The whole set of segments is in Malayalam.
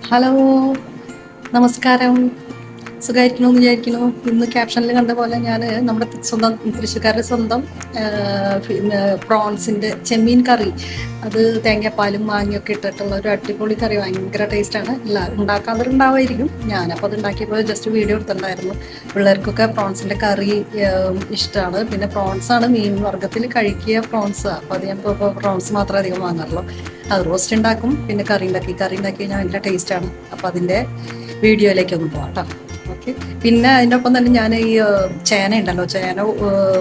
ഹലോ, നമസ്കാരം. സുഖമായിരിക്കണമെന്ന് വിചാരിക്കുന്നു. ഇന്ന് ക്യാപ്ഷനിൽ കണ്ട പോലെ ഞാൻ നമ്മുടെ സ്വന്തം തൃശ്ശൂർക്കാരുടെ സ്വന്തം പ്രോൺസിൻ്റെ ചെമ്മീൻ കറി, അത് തേങ്ങാപ്പാലും മാങ്ങയൊക്കെ ഇട്ടിട്ടുള്ള ഒരു അടിപൊളി കറി, ഭയങ്കര ടേസ്റ്റാണ്. എല്ലാവരും ഉണ്ടാക്കാറുണ്ടാവുമായിരിക്കും. ഞാനപ്പോൾ അത് ഉണ്ടാക്കിയപ്പോൾ ജസ്റ്റ് വീഡിയോ എടുത്തിട്ടുണ്ടായിരുന്നു. പിള്ളേർക്കൊക്കെ പ്രോൺസിൻ്റെ കറി ഇഷ്ടമാണ്. പിന്നെ പ്രോൺസാണ് മീൻ വർഗ്ഗത്തിൽ കഴിക്കുക, പ്രോൺസ്. അപ്പോൾ അത് ഞാൻ ഇപ്പോൾ പ്രോൺസ് മാത്രമേ അധികം വാങ്ങാറുള്ളൂ. അത് റോസ്റ്റ് ഉണ്ടാക്കും, പിന്നെ കറി ഉണ്ടാക്കി കഴിഞ്ഞാൽ ഭയങ്കര ടേസ്റ്റാണ്. അപ്പോൾ അതിൻ്റെ വീഡിയോയിലേക്കൊന്ന് പോകാം കേട്ടോ. ഓക്കെ. പിന്നെ അതിൻ്റെ ഒപ്പം തന്നെ ഞാൻ ഈ ചേന ഉണ്ടല്ലോ, ചേന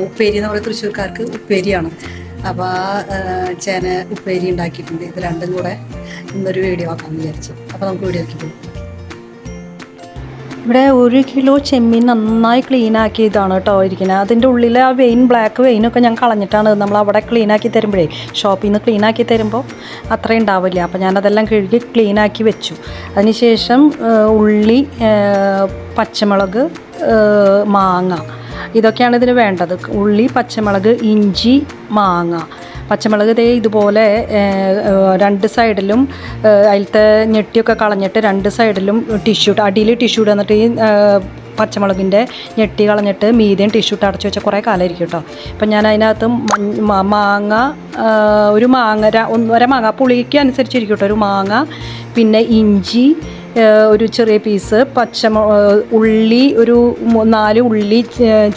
ഉപ്പേരി എന്ന് പറയുന്നത് തൃശ്ശൂർക്കാർക്ക് ഉപ്പേരിയാണ്. അപ്പോൾ ആ ചേന ഉപ്പേരി ഉണ്ടാക്കിയിട്ടുണ്ട്. ഇത് രണ്ടും കൂടെ ഇന്നൊരു വീഡിയോ ആക്കാമെന്ന് വിചാരിച്ചു. അപ്പോൾ നമുക്ക് വീഡിയോയ്ക്ക് പോകും. ഇവിടെ 1 കിലോ ചെമ്മീൻ നന്നായി ക്ലീൻ ആക്കിയതാണ് കേട്ടോ ഇരിക്കുന്നത്. അതിൻ്റെ ഉള്ളിൽ ആ ബ്ലാക്ക് വെയിനൊക്കെ ഞാൻ കളഞ്ഞിട്ടാണ് നമ്മൾ അവിടെ ക്ലീൻ ആക്കി തരുമ്പോഴേ, ഷോപ്പിൽ നിന്ന് ക്ലീൻ ആക്കി തരുമ്പോൾ അത്രയും ഉണ്ടാവില്ല. അപ്പോൾ ഞാനതെല്ലാം കഴുകി ക്ലീൻ ആക്കി വെച്ചു. അതിനുശേഷം ഉള്ളി, പച്ചമുളക്, മാങ്ങ, ഇതൊക്കെയാണ് ഇതിന് വേണ്ടത്. ഉള്ളി, പച്ചമുളക്, ഇഞ്ചി, മാങ്ങ. പച്ചമുളക് ഇതുപോലെ രണ്ട് സൈഡിലും അതിലത്തെ ഞെട്ടിയൊക്കെ കളഞ്ഞിട്ട് രണ്ട് സൈഡിലും അടിയിൽ ടിഷ്യൂ ഇടുന്നിട്ട് ഈ പച്ചമുളകിൻ്റെ ഞെട്ടി കളഞ്ഞിട്ട് മീതിയും ടിഷ്യൂ ഇട്ട് അടച്ചു വെച്ചാൽ കുറേ കാലം ഇരിക്കും കേട്ടോ. അപ്പം ഞാൻ അതിനകത്ത് മാങ്ങ, ഒരു മാങ്ങ, മാങ്ങ പുളിക്ക് അനുസരിച്ചിരിക്കും കേട്ടോ, ഒരു മാങ്ങ, പിന്നെ ഇഞ്ചി ഒരു ചെറിയ പീസ്, ഉള്ളി ഒരു 4 ഉള്ളി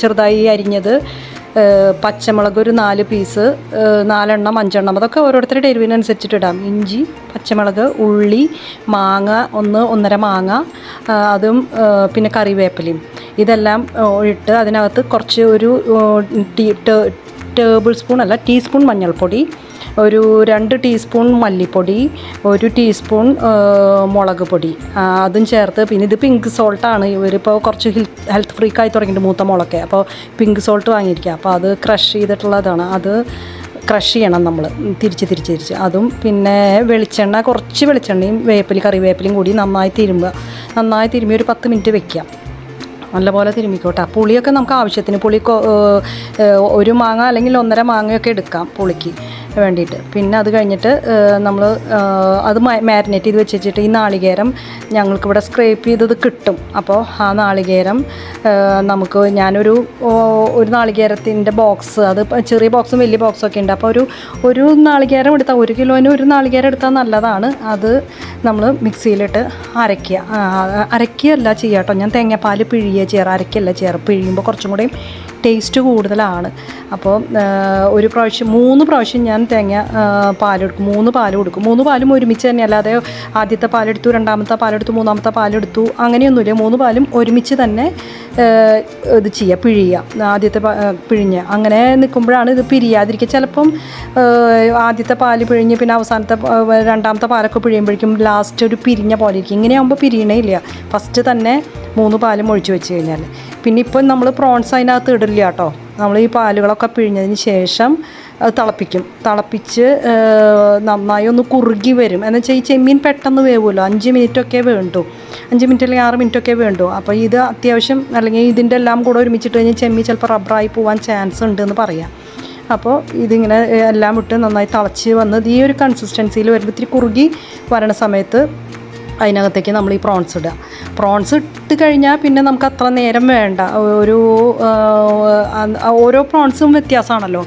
ചെറുതായി അരിഞ്ഞത്, പച്ചമുളക് ഒരു 4 പീസ്, 4 എണ്ണം 5 എണ്ണം, അതൊക്കെ ഓരോരുത്തരുടെ എരിവിനനുസരിച്ചിട്ട് ഇടാം. ഇഞ്ചി, പച്ചമുളക്, ഉള്ളി, മാങ്ങ 1-1.5 മാങ്ങ, അതും പിന്നെ കറിവേപ്പിലയും, ഇതെല്ലാം ഇട്ട് അതിനകത്ത് കുറച്ച് ഒരു ടേബിൾ സ്പൂൺ അല്ല ടീസ്പൂൺ മഞ്ഞൾപ്പൊടി, ഒരു 2 ടീസ്പൂൺ മല്ലിപ്പൊടി, 1 ടീസ്പൂൺ മുളക് പൊടി, അതും ചേർത്ത്. പിന്നെ ഇത് പിങ്ക് സോൾട്ടാണ്. ഇവരിപ്പോൾ കുറച്ച് ഹെൽത്ത് ഫ്രീക്കായി തുടങ്ങിയിട്ട് മൂത്ത മുളക്കെ, അപ്പോൾ പിങ്ക് സോൾട്ട് വാങ്ങിയിരിക്കുക. അപ്പോൾ അത് ക്രഷ് ചെയ്തിട്ടുള്ളതാണ്. അത് ക്രഷ് ചെയ്യണം നമ്മൾ തിരിച്ച്. അതും പിന്നെ കുറച്ച് വെളിച്ചെണ്ണയും കറിവേപ്പിലയും കൂടി നന്നായി തിരുമ്പി ഒരു 10 മിനിറ്റ് വെക്കാം. നല്ലപോലെ തിരുമ്മിക്കോട്ടെ. പുളിയൊക്കെ നമുക്ക് ആവശ്യത്തിന്, പുളിക്ക് 1 മാങ്ങ അല്ലെങ്കിൽ 1.5 മാങ്ങയൊക്കെ എടുക്കാം പുളിക്ക് വേണ്ടിയിട്ട്. പിന്നെ അത് കഴിഞ്ഞിട്ട് നമ്മൾ അത് മാരിനേറ്റ് ചെയ്ത് വെച്ചിട്ട് ഈ നാളികേരം ഞങ്ങൾക്കിവിടെ സ്ക്രേപ്പ് ചെയ്തത് കിട്ടും. അപ്പോൾ ആ നാളികേരം ഞാനൊരു നാളികേരത്തിൻ്റെ ബോക്സ്, അത് ചെറിയ ബോക്സും വലിയ ബോക്സും ഒക്കെ ഉണ്ട്. അപ്പോൾ ഒരു നാളികേരം എടുത്താൽ 1 കിലോന് 1 നാളികേരം എടുത്താൽ നല്ലതാണ്. അത് നമ്മൾ മിക്സിയിലിട്ട് അരക്കുകയല്ല ചെയ്യുക കേട്ടോ. ഞാൻ തേങ്ങാപ്പാൽ പിഴിയുക ചെയ്യാറ്, അരയ്ക്കല്ല ചെയ്യാറ്. പിഴിയുമ്പോൾ കുറച്ചും കൂടെയും ടേസ്റ്റ് കൂടുതലാണ്. അപ്പോൾ 3 പ്രാവശ്യം ഞാൻ പാലെടുക്കും. 3 പാൽ കൊടുക്കും. 3 പാലും ഒരുമിച്ച് തന്നെ, അല്ലാതെ ആദ്യത്തെ പാലെടുത്തു, രണ്ടാമത്തെ പാലെടുത്തു, മൂന്നാമത്തെ പാലെടുത്തു, അങ്ങനെയൊന്നുമില്ല. 3 പാലും ഒരുമിച്ച് തന്നെ ഇത് ചെയ്യുക, പിഴിയുക. ആദ്യത്തെ പിഴിഞ്ഞ് അങ്ങനെ നിൽക്കുമ്പോഴാണ് ഇത് പിരിയാതിരിക്കുക. ചിലപ്പം ആദ്യത്തെ പാല് പിഴിഞ്ഞ് പിന്നെ അവസാനത്തെ രണ്ടാമത്തെ പാലൊക്കെ പിഴിയുമ്പോഴേക്കും ലാസ്റ്റ് ഒരു പിരിഞ്ഞ പോലെ ഇരിക്കും. ഇങ്ങനെയാകുമ്പോൾ പിരിയണേ ഇല്ല, ഫസ്റ്റ് തന്നെ 3 പാലും ഒഴിച്ച് വെച്ച് കഴിഞ്ഞാൽ. പിന്നെ ഇപ്പം നമ്മൾ പ്രോൺസ് അതിനകത്ത് ഇടില്ല കേട്ടോ. നമ്മൾ ഈ പാലുകളൊക്കെ പിഴിഞ്ഞതിന് ശേഷം അത് തിളപ്പിച്ച് നന്നായി ഒന്ന് കുറുകി വരും. എന്ന് വെച്ചാൽ ഈ ചെമ്മീൻ പെട്ടെന്ന് വേവുമല്ലോ, 5 മിനിറ്റൊക്കെ വേണ്ടു, 5 മിനിറ്റ് അല്ലെങ്കിൽ 6 മിനിറ്റൊക്കെ വേണ്ടു. അപ്പോൾ ഇത് അത്യാവശ്യം, അല്ലെങ്കിൽ ഇതിൻ്റെ എല്ലാം കൂടെ ഒരുമിച്ചിട്ട് കഴിഞ്ഞാൽ ചെമ്മീൻ ചിലപ്പോൾ റബ്ബറായി പോകാൻ ചാൻസ് ഉണ്ട് എന്ന് പറയാം. അപ്പോൾ ഇതിങ്ങനെ എല്ലാം ഇട്ട് നന്നായി തിളച്ച് വന്ന് ഈ ഒരു കൺസിസ്റ്റൻസിയിൽ വരുമ്പോൾ ഇത്തിരി കുറുകി വരണ സമയത്ത് അതിനകത്തേക്ക് നമ്മൾ ഈ പ്രോൺസ് ഇട്ട് കഴിഞ്ഞാൽ പിന്നെ നമുക്ക് അത്ര നേരം വേണ്ട. ഓരോ പ്രോൺസും വ്യത്യാസമാണല്ലോ.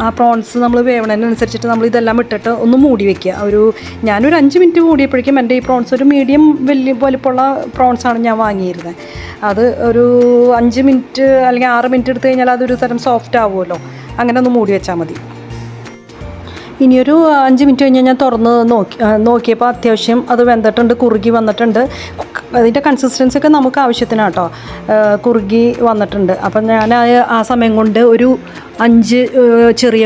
ആ പ്രോൺസ് നമ്മൾ വേവണതിനനുസരിച്ചിട്ട് നമ്മൾ ഇതെല്ലാം ഇട്ടിട്ട് ഒന്ന് മൂടി വയ്ക്കുക. ഞാനൊരു 5 മിനിറ്റ് മൂടിയപ്പോഴേക്കും എൻ്റെ ഈ പ്രോൺസ് ഒരു മീഡിയം വലിയ വലിപ്പമുള്ള പ്രോൺസാണ് ഞാൻ വാങ്ങിയിരുന്നത്. അത് ഒരു 5 മിനിറ്റ് അല്ലെങ്കിൽ 6 മിനിറ്റ് എടുത്തു കഴിഞ്ഞാൽ അതൊരു തരം സോഫ്റ്റ് ആവുമല്ലോ. അങ്ങനെ ഒന്ന് മൂടി വെച്ചാൽ മതി. ഇനിയൊരു 5 മിനിറ്റ് കഴിഞ്ഞ് ഞാൻ തുറന്ന് നോക്കിയപ്പോൾ അത്യാവശ്യം അത് വെന്തിട്ടുണ്ട്, കുറുകി വന്നിട്ടുണ്ട്. അതിൻ്റെ കൺസിസ്റ്റൻസി ഒക്കെ നമുക്ക് ആവശ്യത്തിനാണ് കേട്ടോ, കുറുകി വന്നിട്ടുണ്ട്. അപ്പം ഞാൻ ആ സമയം കൊണ്ട് ഒരു 5 ചെറിയ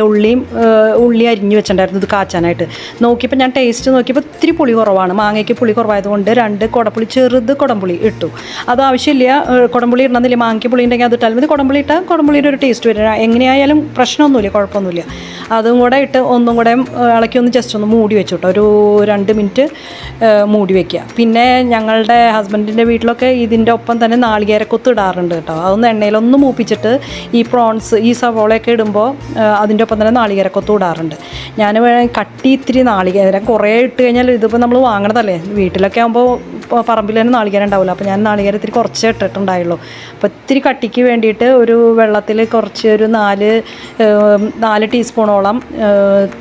ഉള്ളി അരിഞ്ഞ് വെച്ചിട്ടുണ്ടായിരുന്നു ഇത് കാച്ചാനായിട്ട്. നോക്കിയപ്പോൾ ഞാൻ ടേസ്റ്റ് നോക്കിയപ്പോൾ ഇത്തിരി പുളി കുറവാണ്. മാങ്ങയ്ക്ക് പുളി കുറവായതുകൊണ്ട് 2 കുടംപുളി, ചെറുത് കുടംപുളി ഇട്ടു. അത് ആവശ്യമില്ല, കുടംപുളി ഇടണമെന്നില്ല. മാങ്ങയ്ക്ക് പുളി ഉണ്ടെങ്കിൽ അത് ഇട്ടാൽ മതി. കുടംപുളി ഇട്ടാൽ കുടംപുളിയുടെ ഒരു ടേസ്റ്റ് വരിക. എങ്ങനെയായാലും പ്രശ്നമൊന്നുമില്ല, കുഴപ്പമൊന്നുമില്ല. അതും കൂടെ ഇട്ട് ഒന്നും കൂടെ ഇളക്കി ഒന്ന് ജസ്റ്റ് ഒന്ന് മൂടി വെച്ചു കേട്ടോ, ഒരു 2 മിനിറ്റ് മൂടി വയ്ക്കുക. പിന്നെ ഞങ്ങളുടെ ഹസ്ബൻഡിൻ്റെ വീട്ടിലൊക്കെ ഇതിൻ്റെ ഒപ്പം തന്നെ നാളികേരക്കൊത്ത് ഇടാറുണ്ട് കേട്ടോ. അതൊന്ന് എണ്ണയിലൊന്ന് മൂപ്പിച്ചിട്ട് ഈ പ്രോൺസ് ഈ സവോളയൊക്കെ ഇടുമ്പോൾ അതിൻ്റെ ഒപ്പം തന്നെ നാളികേരക്കൊത്ത് ഇടാറുണ്ട്. ഞാൻ കട്ടി ഇത്തിരി നാളികേരം കുറേ ഇട്ട് കഴിഞ്ഞാൽ ഇതിപ്പോൾ നമ്മൾ വാങ്ങണതല്ലേ, വീട്ടിലൊക്കെ ആകുമ്പോൾ പറമ്പിൽ തന്നെ നാളികേരം ഉണ്ടാവില്ല. അപ്പോൾ ഞാൻ നാളികേരം ഇത്തിരി കുറച്ചേ ഇട്ടിട്ടുണ്ടായുള്ളൂ. അപ്പോൾ ഇത്തിരി കട്ടിക്ക് വേണ്ടിയിട്ട് ഒരു വെള്ളത്തിൽ കുറച്ച് ഒരു 4 ടീസ്പൂണോളം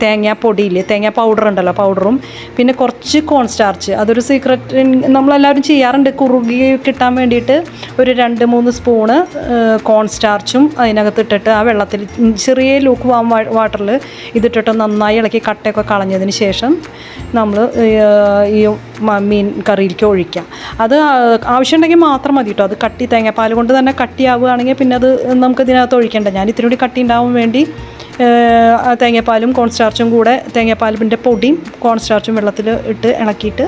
തേങ്ങാപ്പൊടിയില്ലേ, തേങ്ങാ പൗഡർ ഉണ്ടല്ലോ, പൗഡറും പിന്നെ കുറച്ച് കോൺ സ്റ്റാർച്ച്. അതൊരു സീക്രട്ട് നമ്മളെല്ലാവരും ചെയ്യാറുണ്ട് കുറുകി കിട്ടാൻ വേണ്ടിയിട്ട്. ഒരു 2-3 സ്പൂണ് കോൺ സ്റ്റാർച്ചും അതിനകത്ത് ഇട്ടിട്ട് ആ വെള്ളത്തിൽ ചെറിയ ലൂക്ക് വാം വാട്ടറിൽ ഇതിട്ടിട്ട് നന്നായി ഇളക്കി കട്ടയൊക്കെ കളഞ്ഞതിന് ശേഷം നമ്മൾ ഈ മീൻ കറിയിലേക്ക് ഒഴിക്കാം. അത് ആവശ്യമുണ്ടെങ്കിൽ മാത്രം മതി കേട്ടോ. അത് കട്ടി തേങ്ങാപ്പാൽ കൊണ്ട് തന്നെ കട്ടിയാവുകയാണെങ്കിൽ പിന്നെ അത് നമുക്ക് ഇതിനകത്ത് ഒഴിക്കേണ്ട. ഞാൻ ഇത്തിരി കൂടി കട്ടി ഉണ്ടാവാൻ വേണ്ടി തേങ്ങാപ്പാലും കോൺ സ്റ്റാർച്ചും കൂടെ, തേങ്ങാപ്പാലിൻ്റെ പൊടിയും കോൺ സ്റ്റാർച്ചും വെള്ളത്തിൽ ഇട്ട് ഇളക്കിയിട്ട്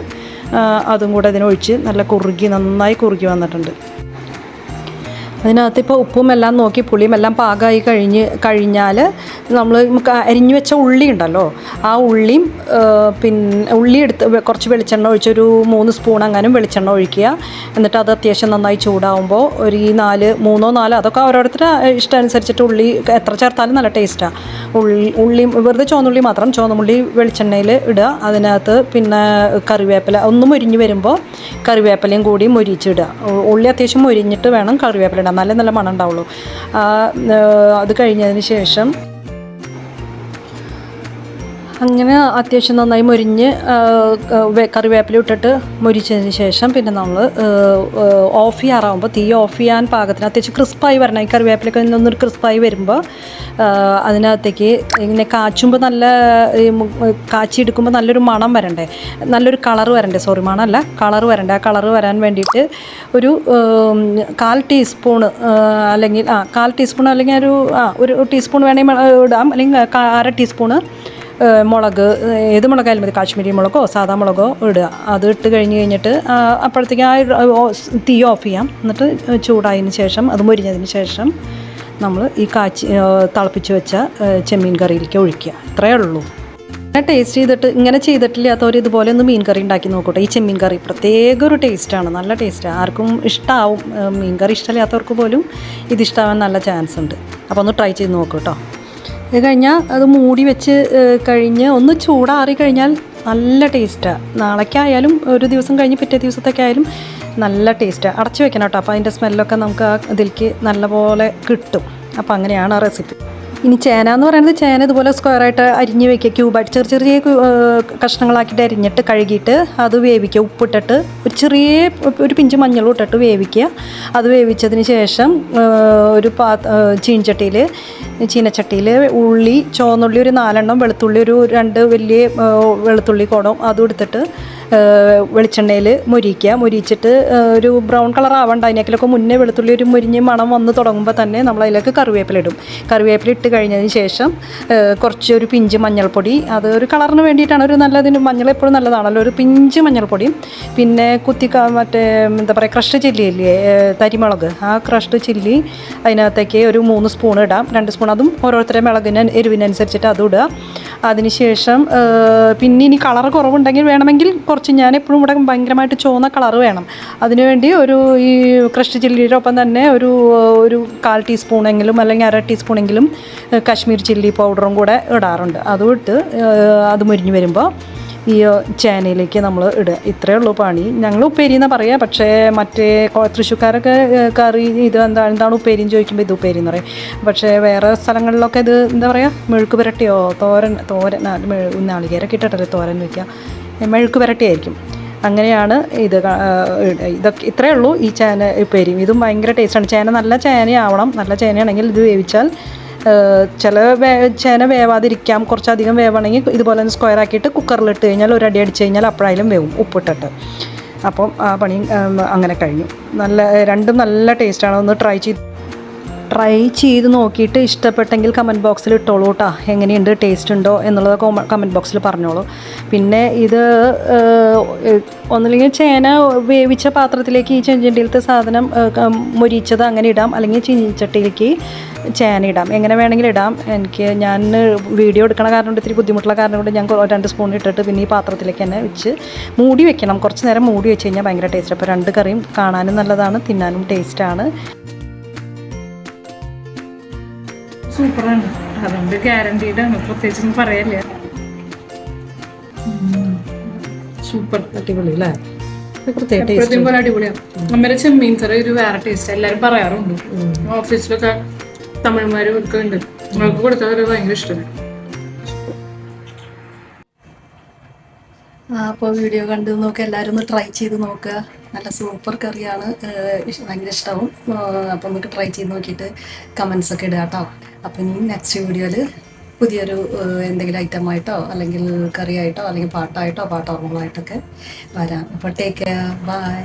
അതും കൂടെ ഇതിനൊഴിച്ച് നല്ല നന്നായി കുറുകി വന്നിട്ടുണ്ട്. അതിനകത്ത് ഇപ്പോൾ ഉപ്പും എല്ലാം നോക്കി പുളിയും എല്ലാം പാകമായി കഴിഞ്ഞാൽ നമ്മൾ അരിഞ്ഞു വെച്ച ഉള്ളി ഉണ്ടല്ലോ, ആ ഉള്ളിയും പിന്നെ ഉള്ളി എടുത്ത് കുറച്ച് വെളിച്ചെണ്ണ ഒഴിച്ചൊരു 3 സ്പൂൺ അങ്ങാനും വെളിച്ചെണ്ണ ഒഴിക്കുക. എന്നിട്ട് അത് അത്യാവശ്യം നന്നായി ചൂടാവുമ്പോൾ ഒരു 3-4 അതൊക്കെ ഓരോരുത്തരുടെ ഇഷ്ടം അനുസരിച്ചിട്ട് ഉള്ളി എത്ര ചേർത്താലും നല്ല ടേസ്റ്റാണ്. ഉള്ളി വെറുതെ ചുവന്നുള്ളി മാത്രം, ചുവന്നുള്ളി വെളിച്ചെണ്ണയിൽ ഇടുക. അതിനകത്ത് പിന്നെ കറിവേപ്പില ഒന്ന് മൊരിഞ്ഞ് വരുമ്പോൾ കറിവേപ്പിലയും കൂടി മൊരിച്ചിടുക. ഉള്ളി അത്യാവശ്യം മൊരിഞ്ഞിട്ട് വേണം കറിവേപ്പില ഇടാൻ, നല്ല മണം ഉണ്ടാവുള്ളൂ. അത് കഴിഞ്ഞതിന് ശേഷം അങ്ങനെ അത്യാവശ്യം നന്നായി മൊരിഞ്ഞ് കറിവേപ്പില ഇട്ടിട്ട് മൊരിച്ചതിന് ശേഷം പിന്നെ നമ്മൾ ഓഫ് ചെയ്യാറാകുമ്പോൾ തീ ഓഫ് ചെയ്യാൻ പാകത്തിന് അത്യാവശ്യം ക്രിസ്പായി വരണം. ഈ കറിവേപ്പിലൊക്കെ ഒന്നൊരു ക്രിസ്പായി വരുമ്പോൾ അതിനകത്തേക്ക് ഇങ്ങനെ കാച്ചുമ്പോൾ നല്ല കാച്ചിയെടുക്കുമ്പോൾ നല്ലൊരു മണം വരണ്ടേ, നല്ലൊരു കളറ് വരണ്ടേ, മണമല്ല കളറ് വരണ്ടേ. ആ കളറ് വരാൻ വേണ്ടിയിട്ട് ഒരു 1/4 ടീസ്പൂണ് അല്ലെങ്കിൽ 1/4 ടീസ്പൂൺ അല്ലെങ്കിൽ ഒരു ടീസ്പൂൺ വേണമെങ്കിൽ ഇടാം, അല്ലെങ്കിൽ 1/2 ടീസ്പൂണ് മുളക്, ഏത് മുളകായാലും മതി, കാശ്മീരി മുളകോ സാധാ മുളകോ ഇടുക. അത് ഇട്ട് കഴിഞ്ഞിട്ട് അപ്പോഴത്തേക്ക് തീ ഓഫ് ചെയ്യാം. എന്നിട്ട് ചൂടായതിന് ശേഷം അത് മൊരിഞ്ഞതിന് ശേഷം നമ്മൾ ഈ തിളപ്പിച്ച് വെച്ച ചെമ്മീൻ കറിയിലേക്ക് ഒഴിക്കുക. ഇത്രയേ ഉള്ളൂ. ടേസ്റ്റ് ചെയ്തിട്ട് ഇങ്ങനെ ചെയ്തിട്ടില്ലാത്തവർ ഇതുപോലെ ഒന്ന് മീൻ കറി ഉണ്ടാക്കി നോക്കട്ടെ. ഈ ചെമ്മീൻ കറി പ്രത്യേക ഒരു ടേസ്റ്റാണ്, നല്ല ടേസ്റ്റാണ്, ആർക്കും ഇഷ്ടമാവും. മീൻ കറി ഇഷ്ടമില്ലാത്തവർക്ക് പോലും ഇതിഷ്ടമാവാൻ നല്ല ചാൻസ് ഉണ്ട്. അപ്പോൾ ഒന്ന് ട്രൈ ചെയ്ത് നോക്കൂ കേട്ടോ. ഇത് കഴിഞ്ഞാൽ അത് മൂടി വെച്ച് കഴിഞ്ഞ് ഒന്ന് ചൂടാറി കഴിഞ്ഞാൽ നല്ല ടേസ്റ്റാണ്. നാളേക്കായാലും ഒരു ദിവസം കഴിഞ്ഞ് പിറ്റേ ദിവസത്തേക്കായാലും നല്ല ടേസ്റ്റാണ്. അടച്ചു വെക്കണം കേട്ടോ, അപ്പോൾ അതിൻ്റെ സ്മെല്ലൊക്കെ നമുക്ക് ഇതിലേക്ക് നല്ലപോലെ കിട്ടും. അപ്പോൾ അങ്ങനെയാണ് ആ റെസിപ്പി. ഇനി ചേന എന്ന് പറയുന്നത്, ചേന ഇതുപോലെ സ്ക്വയറായിട്ട് അരിഞ്ഞ് വയ്ക്കുക, ക്യൂബായിട്ട് ചെറിയ കഷ്ണങ്ങളാക്കിയിട്ട് അരിഞ്ഞിട്ട് കഴുകിയിട്ട് അത് വേവിക്കുക. ഉപ്പിട്ടിട്ട് ഒരു പിഞ്ച് മഞ്ഞളും ഇട്ടിട്ട് വേവിക്കുക. അത് വേവിച്ചതിന് ശേഷം ഒരു ചീനച്ചട്ടിയിൽ ഉള്ളി, ചുവന്നുള്ളി ഒരു 4 എണ്ണം, വെളുത്തുള്ളി ഒരു 2 വലിയ വെളുത്തുള്ളി കോടം അതും എടുത്തിട്ട് വെളിച്ചെണ്ണയിൽ മൊരിച്ചിട്ട് ഒരു ബ്രൗൺ കളർ ആവണ്ട, അതിനേക്കിലൊക്കെ മുന്നേ വെളുത്തുള്ളി ഒരു മുരിഞ്ഞ് മണം വന്ന് തുടങ്ങുമ്പോൾ തന്നെ നമ്മൾ അതിലേക്ക് കറിവേപ്പില ഇടും. കറിവേപ്പില ഇട്ട് കഴിഞ്ഞതിന് ശേഷം ഒരു പിഞ്ച് മഞ്ഞൾപ്പൊടി, അത് ഒരു കളറിന് വേണ്ടിയിട്ടാണ്, ഒരു നല്ലതിന് മഞ്ഞൾ എപ്പോഴും നല്ലതാണല്ലോ, ഒരു പിഞ്ച് മഞ്ഞൾപ്പൊടിയും പിന്നെ എന്താ പറയുക ക്രഷ്ഡ് ചില്ലി ഇല്ലേ, തരിമുളക്, ആ ക്രഷ്ഡ് ചില്ലി അതിനകത്തേക്ക് ഒരു 3 സ്പൂൺ ഇടാം. 2 സ്പൂൺ അതും ഓരോരുത്തരുടെ എരിവിനനുസരിച്ചിട്ട് അതും ഇടുക. അതിനുശേഷം പിന്നെ ഇനി കളർ കുറവുണ്ടെങ്കിൽ വേണമെങ്കിൽ ഞാൻ എപ്പോഴും ഇവിടെ ഭയങ്കരമായിട്ട് ചുവന്ന കളറ് വേണം. അതിനുവേണ്ടി ഈ ക്രഷ്ഡ് ചില്ലിയുടെ ഒപ്പം തന്നെ ഒരു 1/4 ടീസ്പൂണെങ്കിലും അല്ലെങ്കിൽ 1/2 ടീസ്പൂണെങ്കിലും കാശ്മീർ ചില്ലി പൗഡറും കൂടെ ഇടാറുണ്ട്. അതും ഇട്ട് അത് മുരിഞ്ഞ് വരുമ്പോൾ ഈ ചേനയിലേക്ക് നമ്മൾ ഇടുക. ഇത്രയേ ഉള്ളൂ പണി. ഞങ്ങൾ ഉപ്പേരി എന്നാണ് പറയുക, പക്ഷേ മറ്റേ തൃശ്ശൂർക്കാരൊക്കെ കറി എന്താണ് ഉപ്പേരി എന്ന് ചോദിക്കുമ്പോൾ ഇത് ഉപ്പേരി എന്ന് പറയും. പക്ഷേ വേറെ സ്ഥലങ്ങളിലൊക്കെ ഇത് എന്താ പറയുക, മെഴുക്ക് പുരട്ടിയോ തോരൻ നാളികേരൊക്കെ ഇട്ടിട്ടല്ലേ തോരൻ വയ്ക്കുക, മെഴുക്ക് പുരട്ടിയായിരിക്കും. അങ്ങനെയാണ് ഇതൊക്കെ. ഇത്രയേ ഉള്ളൂ ഈ ചേന ഉപ്പേരിയും. ഇതും ഭയങ്കര ടേസ്റ്റാണ്. ചേന നല്ല ചേനയാവണം. നല്ല ചേനയാണെങ്കിൽ ഇത് വേവിച്ചാൽ ചില ചേന വേവാതിരിക്കാം, കുറച്ചധികം വേവണമെങ്കിൽ ഇതുപോലെ തന്നെ സ്ക്വയർ ആക്കിയിട്ട് കുക്കറിലിട്ട് കഴിഞ്ഞാൽ ഒരു അടി അടിച്ച് കഴിഞ്ഞാൽ അപ്പോഴായാലും വേവും ഉപ്പിട്ടിട്ട്. അപ്പം ആ പണി അങ്ങനെ കഴിഞ്ഞു. രണ്ടും നല്ല ടേസ്റ്റാണ്. ഒന്ന് ട്രൈ ചെയ്ത് നോക്കിയിട്ട് ഇഷ്ടപ്പെട്ടെങ്കിൽ കമൻറ്റ് ബോക്സിൽ ഇട്ടോളൂ കേട്ടോ. എങ്ങനെയുണ്ട്, ടേസ്റ്റ് ഉണ്ടോ എന്നുള്ളത് കമൻറ്റ് ബോക്സിൽ പറഞ്ഞോളൂ. പിന്നെ ഇത് ഒന്നുമില്ലെങ്കിൽ ചേന വേവിച്ച പാത്രത്തിലേക്ക് ഈ ചെഞ്ചട്ടിയിലത്തെ സാധനം മൊരിച്ചത് അങ്ങനെ ഇടാം, അല്ലെങ്കിൽ ചീനിച്ചട്ടിയിലേക്ക് ചേന ഇടാം, എങ്ങനെ വേണമെങ്കിലും ഇടാം. ഞാൻ വീഡിയോ എടുക്കണ കാരണം കൊണ്ട് ഇത്തിരി ബുദ്ധിമുട്ടുള്ള കാരണം കൊണ്ട് ഞാൻ 2 സ്പൂൺ ഇട്ടിട്ട് പിന്നെ ഈ പാത്രത്തിലേക്ക് തന്നെ വെച്ച് മൂടി വെക്കണം. കുറച്ച് നേരം മൂടി വെച്ച് കഴിഞ്ഞാൽ ഭയങ്കര ടേസ്റ്റ്. അപ്പോൾ 2 കറിയും കാണാനും നല്ലതാണ്, തിന്നാനും ടേസ്റ്റാണ്. സൂപ്പറാണ്, അതുകൊണ്ട് ഗ്യാരണ്ടീഡാണ്, പ്രത്യേകിച്ചൊന്നും പറയല്ലേ. സൂപ്പർ, അടിപൊളി അല്ലേ? പ്രത്യേക എപ്പോഴത്തേക്കും ടേസ്റ്റ്. പോലെ അടിപൊളിയാണ്. അമ്മയുടെ ചെമ്മീൻ കറി ഒരു വേറെ ടേസ്റ്റ്, എല്ലാവരും പറയാറുണ്ട്. ഓഫീസിലൊക്കെ തമിഴ്മാരും ഒക്കെ ഉണ്ട്, അവർക്ക് കൊടുത്താൽ ഭയങ്കര ഇഷ്ടമാണ്. അപ്പോൾ വീഡിയോ കണ്ട് നോക്കുക, എല്ലാവരും ഒന്ന് ട്രൈ ചെയ്ത് നോക്കുക. നല്ല സൂപ്പർ കറിയാണ്, ഭയങ്കര ഇഷ്ടമാവും. അപ്പോൾ നമുക്ക് ട്രൈ ചെയ്ത് നോക്കിയിട്ട് കമൻസ് ഒക്കെ ഇടുക കേട്ടോ. അപ്പോൾ ഇനി നെക്സ്റ്റ് വീഡിയോയിൽ പുതിയൊരു എന്തെങ്കിലും ഐറ്റമായിട്ടോ അല്ലെങ്കിൽ കറിയായിട്ടോ അല്ലെങ്കിൽ പാട്ടായിട്ടോ പാട്ടോർമ്മകളായിട്ടൊക്കെ വരാം. അപ്പോൾ ടേക്ക് കെയർ, ബൈ.